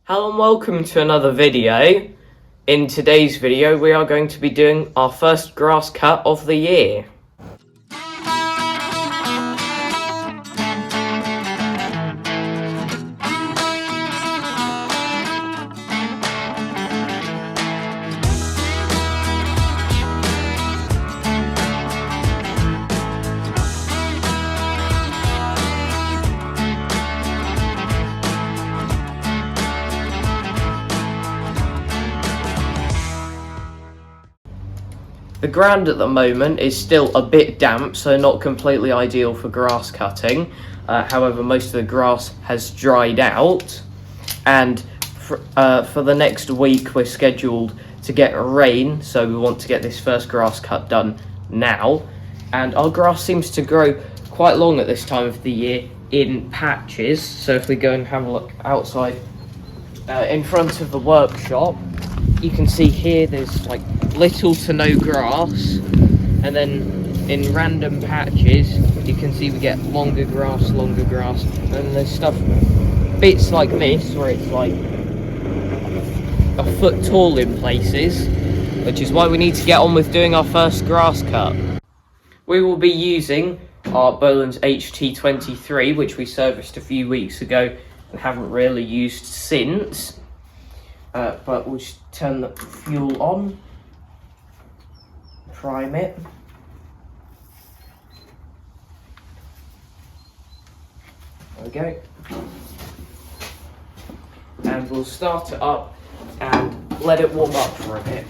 Hello and welcome to another video. In today's video we are going to be doing our first grass cut of the year. The ground at the moment is still a bit damp, so not completely ideal for grass cutting. However, most of the grass has dried out, and for the next week we're scheduled to get rain, so we want to get this first grass cut done now. And our grass seems to grow quite long at this time of the year in patches, so if we go and have a look outside in front of the workshop, you can see here there's like little to no grass, and then in random patches you can see we get longer grass, and there's bits like this where it's like a foot tall in places, which is why we need to get on with doing our first grass cut. We will be using our Bolens HT23, which we serviced a few weeks ago and haven't really used since. But we'll just turn the fuel on, prime it. There we go. And we'll start it up and let it warm up for a bit.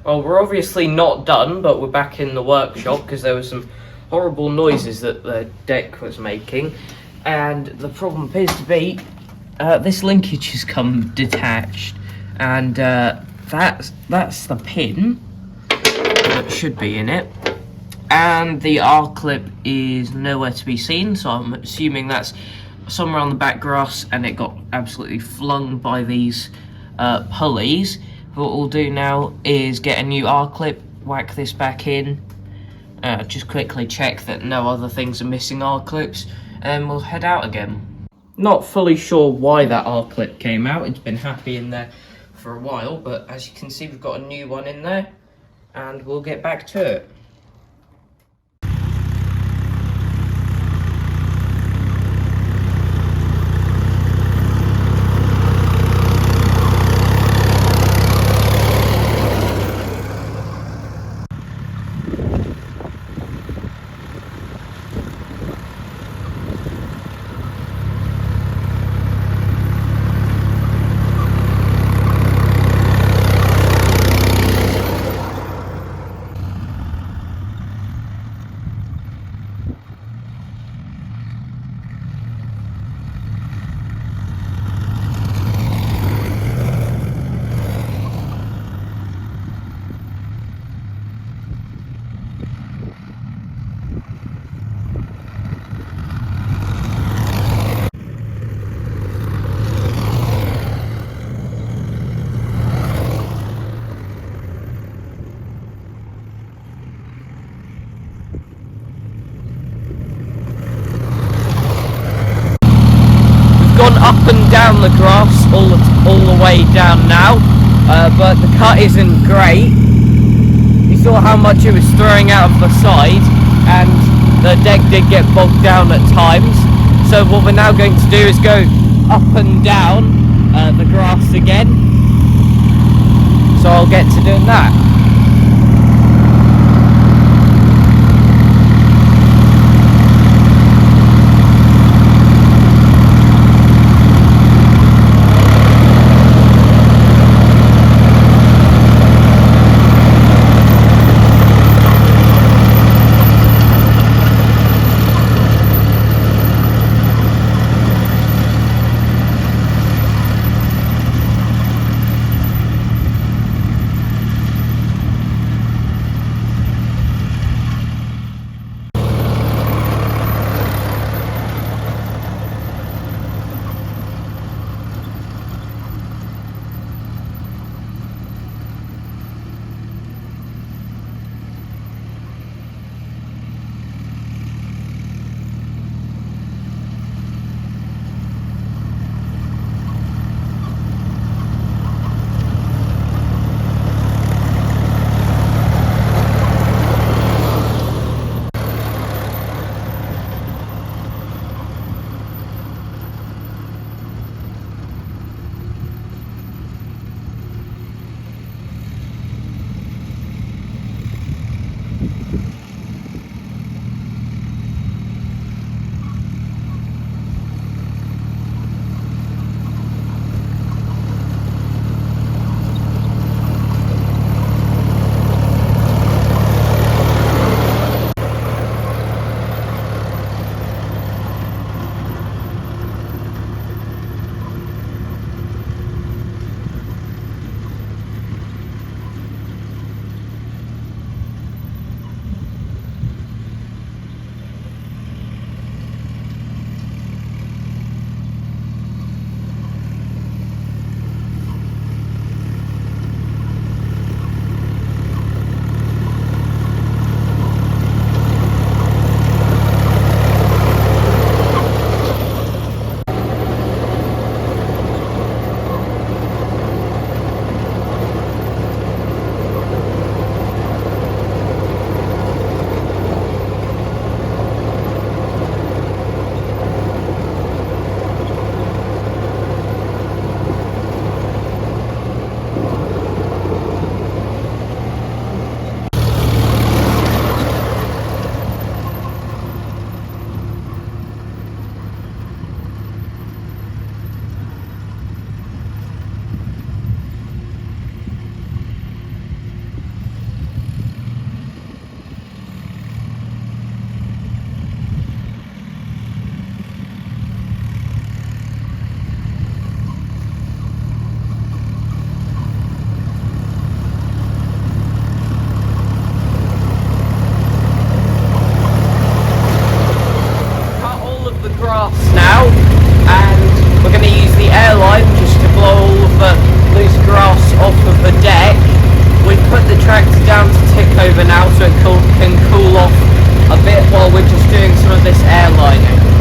Well, we're obviously not done, but we're back in the workshop because there were some horrible noises that the deck was making, and the problem appears to be this linkage has come detached, and that's the pin that should be in it, and the R-clip is nowhere to be seen, so I'm assuming that's somewhere on the back grass and it got absolutely flung by these pulleys. What we'll do now is get a new R-clip, whack this back in, just quickly check that no other things are missing R-clips, and we'll head out again. Not fully sure why that R-clip came out. It's been happy in there for a while, but as you can see we've got a new one in there, and we'll get back to it. gone up and down the grass all the way down now, but the cut isn't great. You saw how much it was throwing out of the side, and the deck did get bogged down at times. So what we're now going to do is go up and down the grass again. So I'll get to doing that. Now, and we're going to use the airline just to blow all of the loose grass off of the deck. We've put the tractor down to tick over now so it can cool off a bit while we're just doing some of this airlining.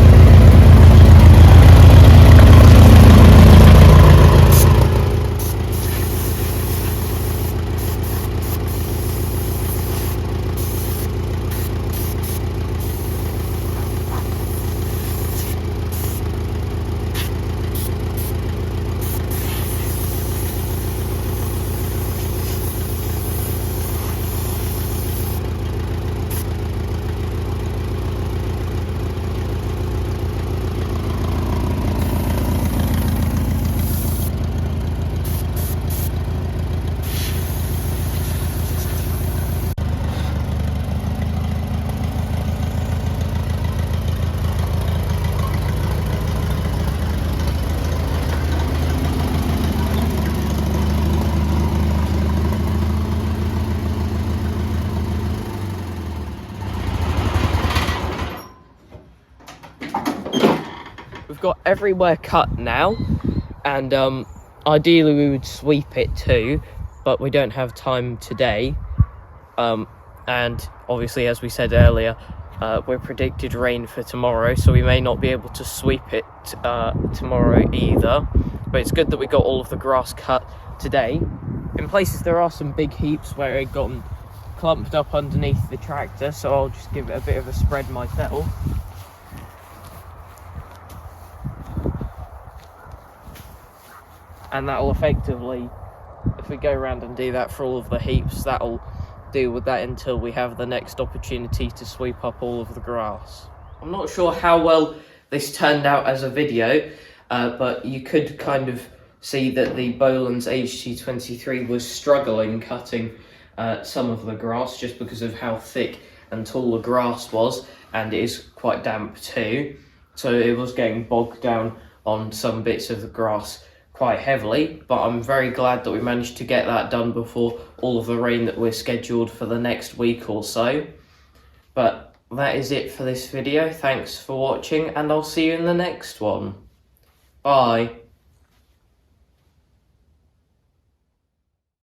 We've got everywhere cut now, and ideally we would sweep it too, but we don't have time today. And obviously, as we said earlier, we're predicted rain for tomorrow, so we may not be able to sweep it tomorrow either. But it's good that we got all of the grass cut today. In places there are some big heaps where it got clumped up underneath the tractor, so I'll just give it a bit of a spread myself. And that'll effectively, if we go around and do that for all of the heaps, that'll deal with that until we have the next opportunity to sweep up all of the grass. I'm not sure how well this turned out as a video, but you could kind of see that the Bolens HT23 was struggling cutting some of the grass just because of how thick and tall the grass was, and it is quite damp too, so it was getting bogged down on some bits of the grass quite heavily. But I'm very glad that we managed to get that done before all of the rain that we're scheduled for the next week or so. But that is it for this video. Thanks for watching, and I'll see you in the next one. Bye.